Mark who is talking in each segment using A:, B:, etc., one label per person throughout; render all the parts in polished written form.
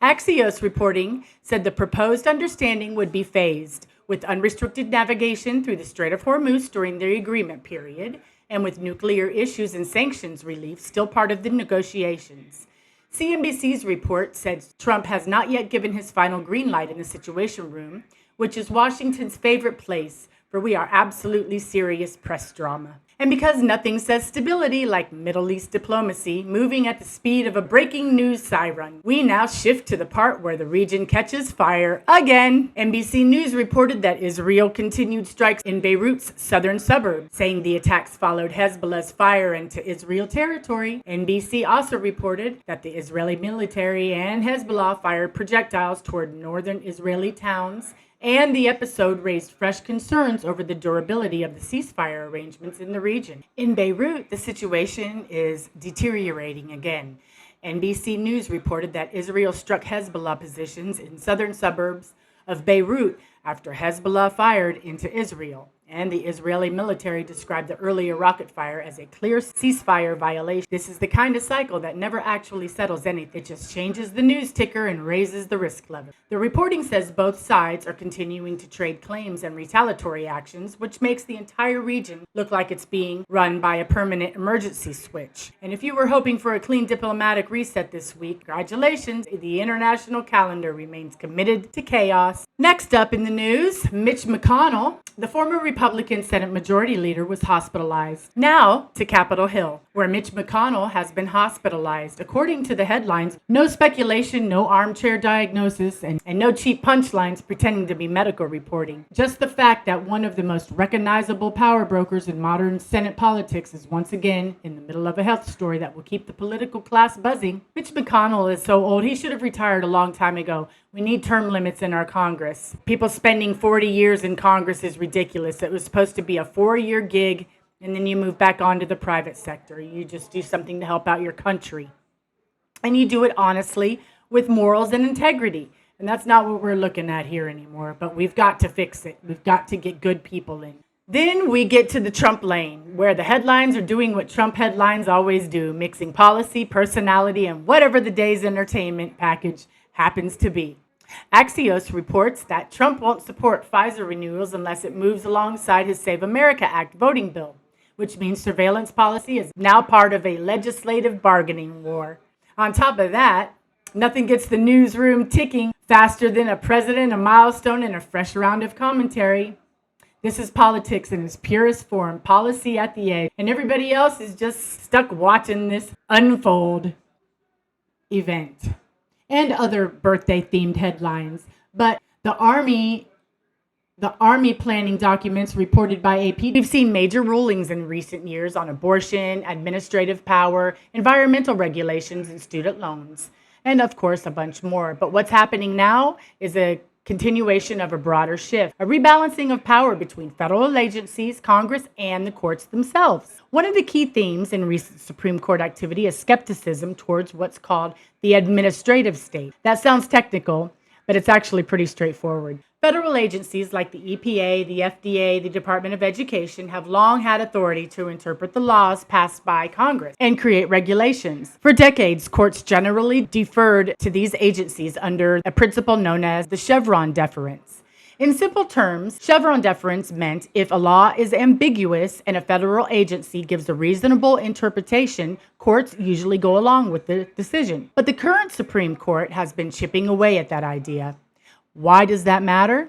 A: Axios reporting said the proposed understanding would be phased, with unrestricted navigation through the Strait of Hormuz during the agreement period, and with nuclear issues and sanctions relief still part of the negotiations. CNBC's report said Trump has not yet given his final green light in the Situation Room, which is Washington's favorite place, for we are absolutely serious press drama. And because nothing says stability like Middle East diplomacy moving at the speed of a breaking news siren, we now shift to the part where the region catches fire again. NBC News reported that Israel continued strikes in Beirut's southern suburbs, saying the attacks followed Hezbollah's fire into Israel territory. NBC also reported that the Israeli military and Hezbollah fired projectiles toward northern Israeli towns, and the episode raised fresh concerns over the durability of the ceasefire arrangements in the region. In Beirut, the situation is deteriorating again. NBC News reported that Israel struck Hezbollah positions in southern suburbs of Beirut after Hezbollah fired into Israel. And the Israeli military described the earlier rocket fire as a clear ceasefire violation. This is the kind of cycle that never actually settles anything. It just changes the news ticker and raises the risk level. The reporting says both sides are continuing to trade claims and retaliatory actions, which makes the entire region look like it's being run by a permanent emergency switch. And if you were hoping for a clean diplomatic reset this week, congratulations, the international calendar remains committed to chaos. Next up in the news, Mitch McConnell, the former Republican Senate Majority Leader, was hospitalized. Now to Capitol Hill, where Mitch McConnell has been hospitalized. According to the headlines, no speculation, no armchair diagnosis, and no cheap punchlines pretending to be medical reporting. Just the fact that one of the most recognizable power brokers in modern Senate politics is once again in the middle of a health story that will keep the political class buzzing. Mitch McConnell is so old, he should have retired a long time ago. We need term limits in our Congress. People spending 40 years in Congress is ridiculous. It was supposed to be a 4-year gig, and then you move back onto the private sector. You just do something to help out your country. And you do it honestly with morals and integrity. And that's not what we're looking at here anymore. But we've got to fix it. We've got to get good people in. Then we get to the Trump lane, where the headlines are doing what Trump headlines always do, mixing policy, personality, and whatever the day's entertainment package happens to be. Axios reports that Trump won't support FISA renewals unless it moves alongside his Save America Act voting bill, which means surveillance policy is now part of a legislative bargaining war. On top of that, nothing gets the newsroom ticking faster than a president, a milestone, and a fresh round of commentary. This is politics in its purest form, policy at the edge, and everybody else is just stuck watching this unfold event. And other birthday-themed headlines. But the Army planning documents reported by AP, we've seen major rulings in recent years on abortion, administrative power, environmental regulations, and student loans. And of course, a bunch more. But what's happening now is a continuation of a broader shift, a rebalancing of power between federal agencies, Congress, and the courts themselves. One of the key themes in recent Supreme Court activity is skepticism towards what's called the administrative state. That sounds technical, but it's actually pretty straightforward. Federal agencies like the EPA, the FDA, the Department of Education have long had authority to interpret the laws passed by Congress and create regulations. For decades, courts generally deferred to these agencies under a principle known as the Chevron deference. In simple terms, Chevron deference meant if a law is ambiguous and a federal agency gives a reasonable interpretation, courts usually go along with the decision. But the current Supreme Court has been chipping away at that idea. Why does that matter?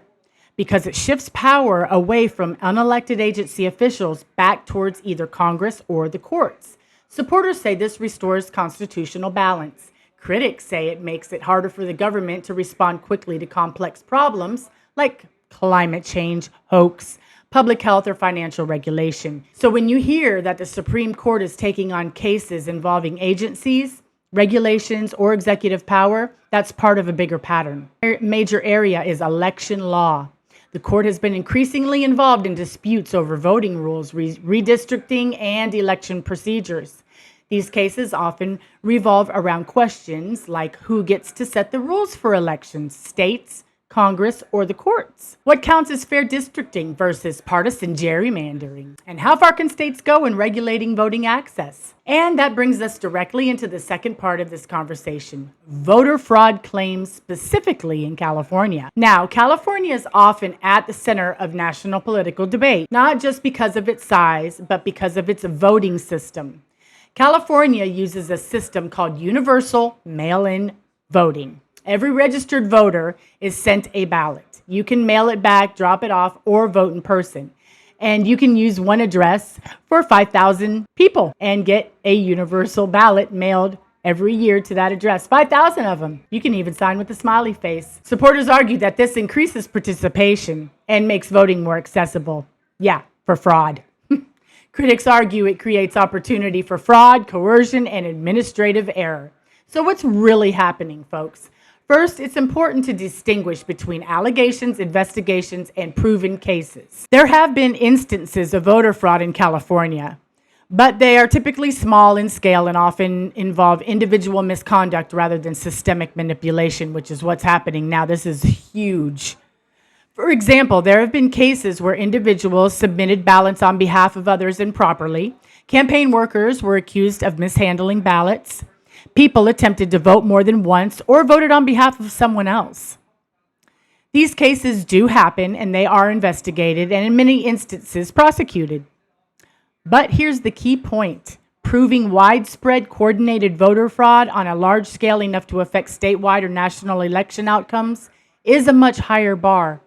A: Because it shifts power away from unelected agency officials back towards either Congress or the courts. Supporters say this restores constitutional balance. Critics say it makes it harder for the government to respond quickly to complex problems like climate change, hoax, public health, or financial regulation. So when you hear that the Supreme Court is taking on cases involving agencies, regulations, or executive power, that's part of a bigger pattern. A major area is election law. The court has been increasingly involved in disputes over voting rules, redistricting, and election procedures. These cases often revolve around questions like who gets to set the rules for elections, states, Congress, or the courts? What counts as fair districting versus partisan gerrymandering? And how far can states go in regulating voting access? And that brings us directly into the second part of this conversation, voter fraud claims specifically in California. Now, California is often at the center of national political debate, not just because of its size, but because of its voting system. California uses a system called universal mail-in voting. Every registered voter is sent a ballot. You can mail it back, drop it off, or vote in person. And you can use one address for 5,000 people and get a universal ballot mailed every year to that address. 5,000 of them. You can even sign with a smiley face. Supporters argue that this increases participation and makes voting more accessible. Yeah, for fraud. Critics argue it creates opportunity for fraud, coercion, and administrative error. So what's really happening, folks? First, it's important to distinguish between allegations, investigations, and proven cases. There have been instances of voter fraud in California, but they are typically small in scale and often involve individual misconduct rather than systemic manipulation, which is what's happening now. This is huge. For example, there have been cases where individuals submitted ballots on behalf of others improperly. Campaign workers were accused of mishandling ballots. People attempted to vote more than once or voted on behalf of someone else. These cases do happen and they are investigated and in many instances prosecuted. But here's the key point. Proving widespread coordinated voter fraud on a large scale enough to affect statewide or national election outcomes is a much higher bar.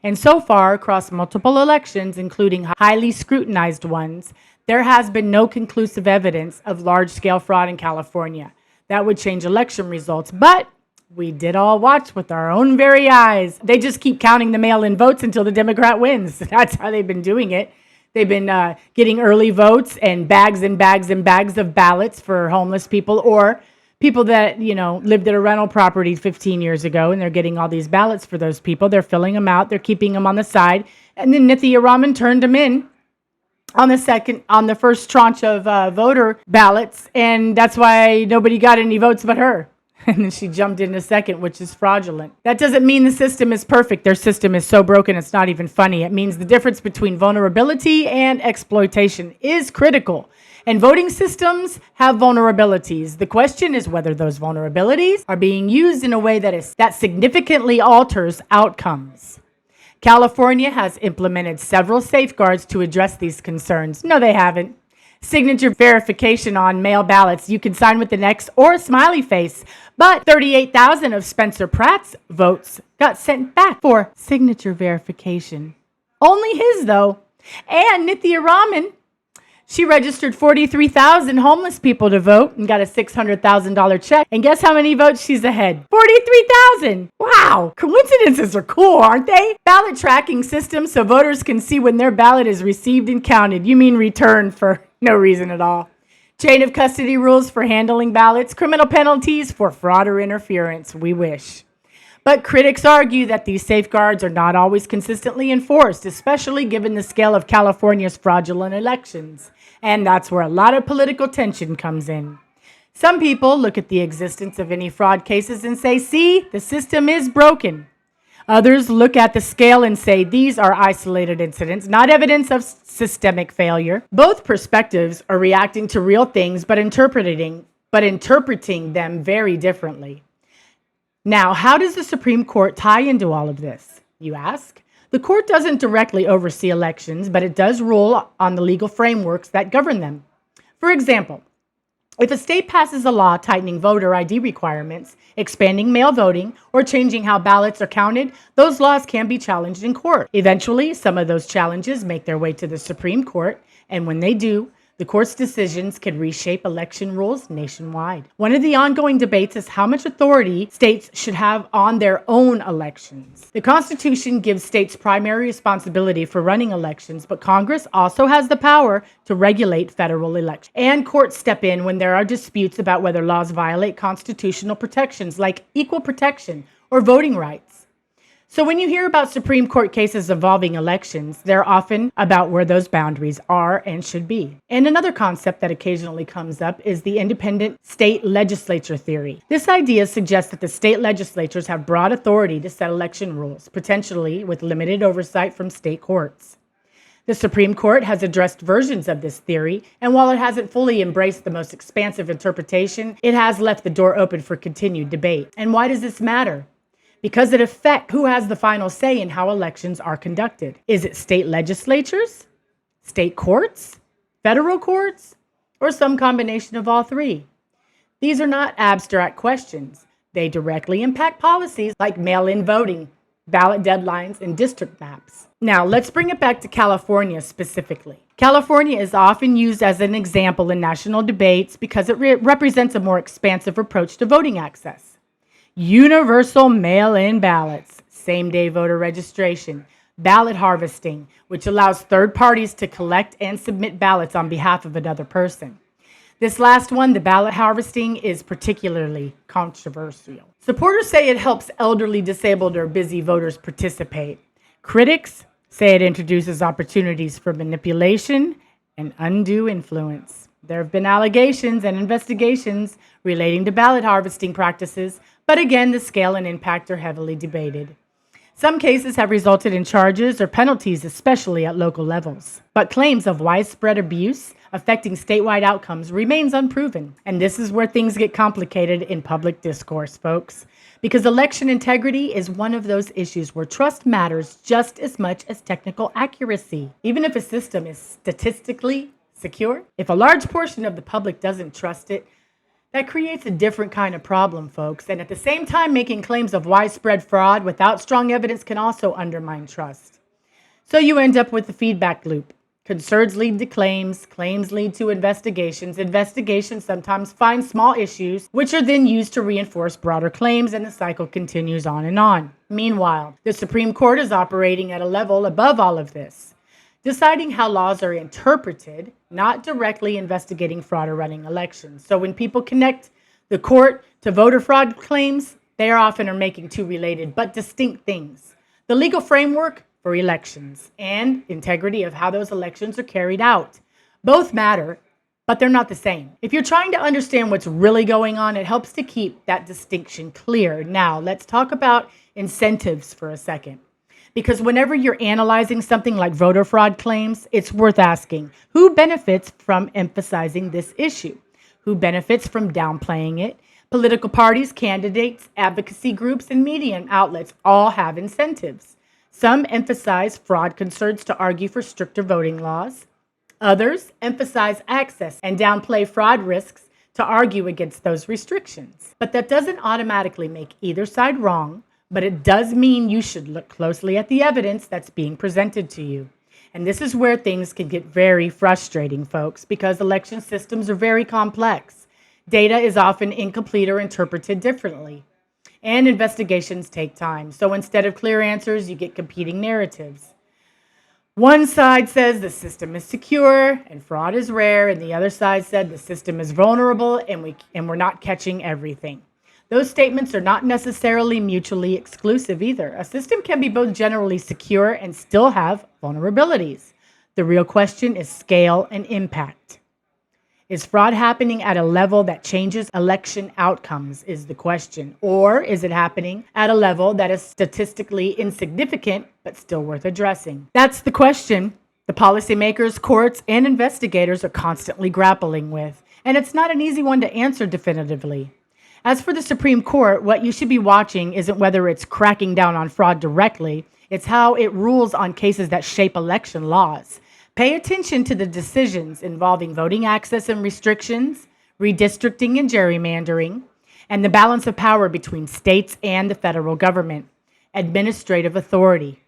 A: And so far, across multiple elections, including highly scrutinized ones, there has been no conclusive evidence of large-scale fraud in California. That would change election results, but we did all watch with our own very eyes. They just keep counting the mail-in votes until the Democrat wins. That's how they've been doing it. They've been getting early votes and bags and bags and bags of ballots for homeless people or people that, lived at a rental property 15 years ago, and they're getting all these ballots for those people. They're filling them out. They're keeping them on the side. And then Nithya Raman turned them in on the first tranche of voter ballots, and that's why nobody got any votes but her. And then she jumped in a second, which is fraudulent. That doesn't mean the system is perfect. Their system is so broken, it's not even funny. It means the difference between vulnerability and exploitation is critical. And voting systems have vulnerabilities. The question is whether those vulnerabilities are being used in a way that significantly alters outcomes. California has implemented several safeguards to address these concerns. No, they haven't. Signature verification on mail ballots. You can sign with an X or a smiley face. But 38,000 of Spencer Pratt's votes got sent back for signature verification. Only his, though. And Nithya Raman, she registered 43,000 homeless people to vote and got a $600,000 check. And guess how many votes she's ahead? 43,000. Wow. Coincidences are cool, aren't they? Ballot tracking system so voters can see when their ballot is received and counted. You mean returned for no reason at all. Chain of custody rules for handling ballots. Criminal penalties for fraud or interference. We wish. But critics argue that these safeguards are not always consistently enforced, especially given the scale of California's fraudulent elections. And that's where a lot of political tension comes in. Some people look at the existence of any fraud cases and say, see, the system is broken. Others look at the scale and say these are isolated incidents, not evidence of systemic failure. Both perspectives are reacting to real things, but interpreting them very differently. Now, how does the Supreme Court tie into all of this, you ask? The court doesn't directly oversee elections, but it does rule on the legal frameworks that govern them. For example, if a state passes a law tightening voter ID requirements, expanding mail voting, or changing how ballots are counted, those laws can be challenged in court. Eventually, some of those challenges make their way to the Supreme Court, and when they do, the court's decisions can reshape election rules nationwide. One of the ongoing debates is how much authority states should have on their own elections. The Constitution gives states primary responsibility for running elections, but Congress also has the power to regulate federal elections. And courts step in when there are disputes about whether laws violate constitutional protections like equal protection or voting rights. So when you hear about Supreme Court cases involving elections, they're often about where those boundaries are and should be. And another concept that occasionally comes up is the independent state legislature theory. This idea suggests that the state legislatures have broad authority to set election rules, potentially with limited oversight from state courts. The Supreme Court has addressed versions of this theory, and while it hasn't fully embraced the most expansive interpretation, it has left the door open for continued debate. And why does this matter? Because it affects who has the final say in how elections are conducted. Is it state legislatures, state courts, federal courts, or some combination of all three? These are not abstract questions. They directly impact policies like mail-in voting, ballot deadlines, and district maps. Now, let's bring it back to California specifically. California is often used as an example in national debates because it represents a more expansive approach to voting access. Universal mail-in ballots, same-day voter registration, ballot harvesting, which allows third parties to collect and submit ballots on behalf of another person. This last one, the ballot harvesting, is particularly controversial. Supporters say it helps elderly, disabled, or busy voters participate. Critics say it introduces opportunities for manipulation and undue influence. There have been allegations and investigations relating to ballot harvesting practices, but again, the scale and impact are heavily debated. Some cases have resulted in charges or penalties, especially at local levels. But claims of widespread abuse affecting statewide outcomes remains unproven. And this is where things get complicated in public discourse, folks. Because election integrity is one of those issues where trust matters just as much as technical accuracy. Even if a system is statistically secure, if a large portion of the public doesn't trust it, that creates a different kind of problem, folks. And at the same time, making claims of widespread fraud without strong evidence can also undermine trust. So you end up with the feedback loop. Concerns lead to claims, claims lead to investigations, investigations sometimes find small issues, which are then used to reinforce broader claims, and the cycle continues on and on. Meanwhile, the Supreme Court is operating at a level above all of this, deciding how laws are interpreted, not directly investigating fraud or running elections. So when people connect the court to voter fraud claims, they often are making two related but distinct things: the legal framework for elections and integrity of how those elections are carried out. Both matter, but they're not the same. If you're trying to understand what's really going on, it helps to keep that distinction clear. Now, let's talk about incentives for a second. Because whenever you're analyzing something like voter fraud claims, it's worth asking, who benefits from emphasizing this issue? Who benefits from downplaying it? Political parties, candidates, advocacy groups, and media outlets all have incentives. Some emphasize fraud concerns to argue for stricter voting laws. Others emphasize access and downplay fraud risks to argue against those restrictions. But that doesn't automatically make either side wrong, but it does mean you should look closely at the evidence that's being presented to you. And this is where things can get very frustrating, folks, because election systems are very complex. Data is often incomplete or interpreted differently. And investigations take time. So instead of clear answers, you get competing narratives. One side says the system is secure and fraud is rare, and the other side said the system is vulnerable and we're not catching everything. Those statements are not necessarily mutually exclusive either. A system can be both generally secure and still have vulnerabilities. The real question is scale and impact. Is fraud happening at a level that changes election outcomes is the question. Or is it happening at a level that is statistically insignificant but still worth addressing? That's the question the policymakers, courts, and investigators are constantly grappling with. And it's not an easy one to answer definitively. As for the Supreme Court, what you should be watching isn't whether it's cracking down on fraud directly, it's how it rules on cases that shape election laws. Pay attention to the decisions involving voting access and restrictions, redistricting and gerrymandering, and the balance of power between states and the federal government, administrative authority,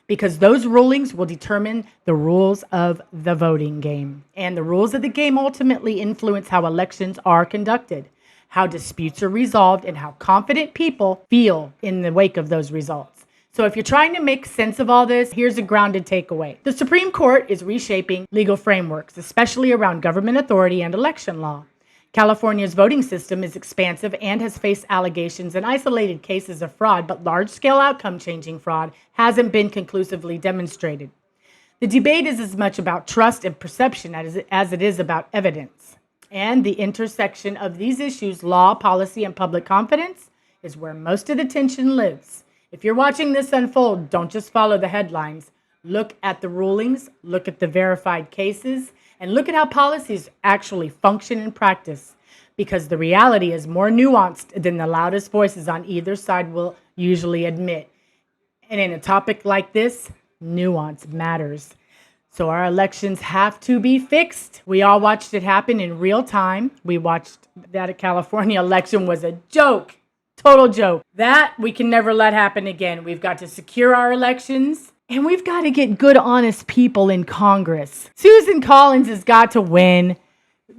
A: because those rulings will determine the rules of the voting game. And the rules of the game ultimately influence how elections are conducted, how disputes are resolved, and how confident people feel in the wake of those results. So if you're trying to make sense of all this, here's a grounded takeaway. The Supreme Court is reshaping legal frameworks, especially around government authority and election law. California's voting system is expansive and has faced allegations and isolated cases of fraud, but large-scale outcome-changing fraud hasn't been conclusively demonstrated. The debate is as much about trust and perception as it is about evidence. And the intersection of these issues, law, policy, and public confidence, is where most of the tension lives. If you're watching this unfold, don't just follow the headlines. Look at the rulings, look at the verified cases, and look at how policies actually function in practice, because the reality is more nuanced than the loudest voices on either side will usually admit. And in a topic like this, nuance matters. So our elections have to be fixed. We all watched it happen in real time. We watched that California election was a joke, total joke. That we can never let happen again. We've got to secure our elections. And we've got to get good, honest people in Congress. Susan Collins has got to win.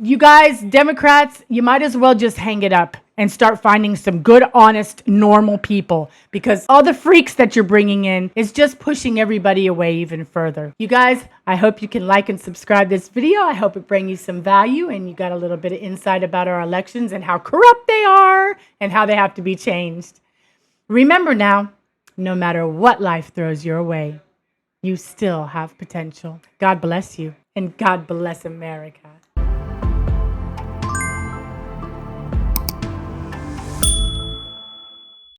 A: You guys, Democrats, you might as well just hang it up and start finding some good, honest, normal people, because all the freaks that you're bringing in is just pushing everybody away even further. You guys, I hope you can like and subscribe this video. I hope it brings you some value and you got a little bit of insight about our elections and how corrupt they are and how they have to be changed. Remember now, no matter what life throws your way, you still have potential. God bless you, and God bless America.